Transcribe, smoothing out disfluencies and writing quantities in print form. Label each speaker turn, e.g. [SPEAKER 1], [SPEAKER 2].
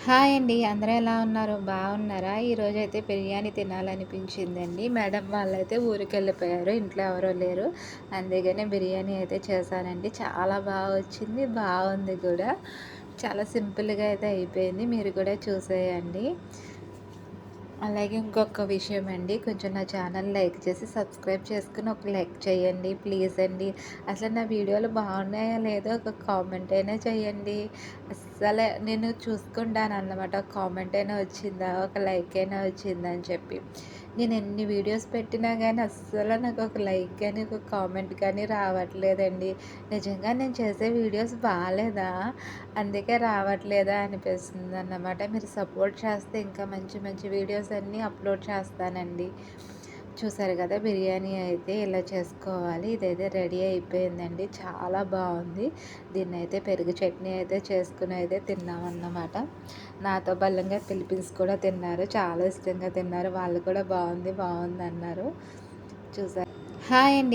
[SPEAKER 1] Hi అండి. అందరూ ఎలా ఉన్నారు? బాగున్నారా? ఈరోజైతే బిర్యానీ తినాలనిపించిందండి. మేడం వాళ్ళైతే ఊరికెళ్ళిపోయారు. ఇంట్లో ఎవరూ లేరు. అందుకనే బిర్యానీ అయితే చేశానండి. చాలా వచ్చింది. బాగుంది కూడా. చాలా సింపుల్‌గా అయితే అయిపోయింది. మీరు కూడా చూసేయండి. అలాగే ఇంకొక విషయం అండి, కొంచెం నా ఛానల్ లైక్ చేసి సబ్స్క్రైబ్ చేసుకొని ఒక లైక్ చేయండి ప్లీజ్ అండి. అసలు నా వీడియోలు బాగున్నాయా లేదో ఒక కామెంట్ అయినా చేయండి. అస్సలే నేను చూసుకుంటాను అన్నమాట, ఒక కామెంట్ అయినా వచ్చిందా, ఒక లైక్ అయినా వచ్చిందా అని చెప్పి. నేను ఎన్ని వీడియోస్ పెట్టినా కానీ అస్సలు నాకు ఒక లైక్ కానీ ఒక కామెంట్ కానీ రావట్లేదండి. నిజంగా నేను చేసే వీడియోస్ బాగాలేదా, అందుకే రావట్లేదా అనిపిస్తుంది అన్నమాట. మీరు సపోర్ట్ చేస్తే ఇంకా మంచి మంచి వీడియోస్ అన్నీ అప్లోడ్ చేస్తానండి. చూసారు కదా, బిర్యానీ అయితే ఇలా చేసుకోవాలి. ఇదైతే రెడీ అయిపోయిందండి. చాలా బాగుంది. దీన్ని అయితే పెరుగు చట్నీ అయితే చేసుకుని అయితే తిన్నామన్నమాట. నాతో బలంగా ఫిలిపీన్స్ కూడా తిన్నారు. చాలా ఇష్టంగా తిన్నారు. వాళ్ళు కూడా బాగుంది బాగుంది అన్నారు. చూసారు. హాయ్ అండి.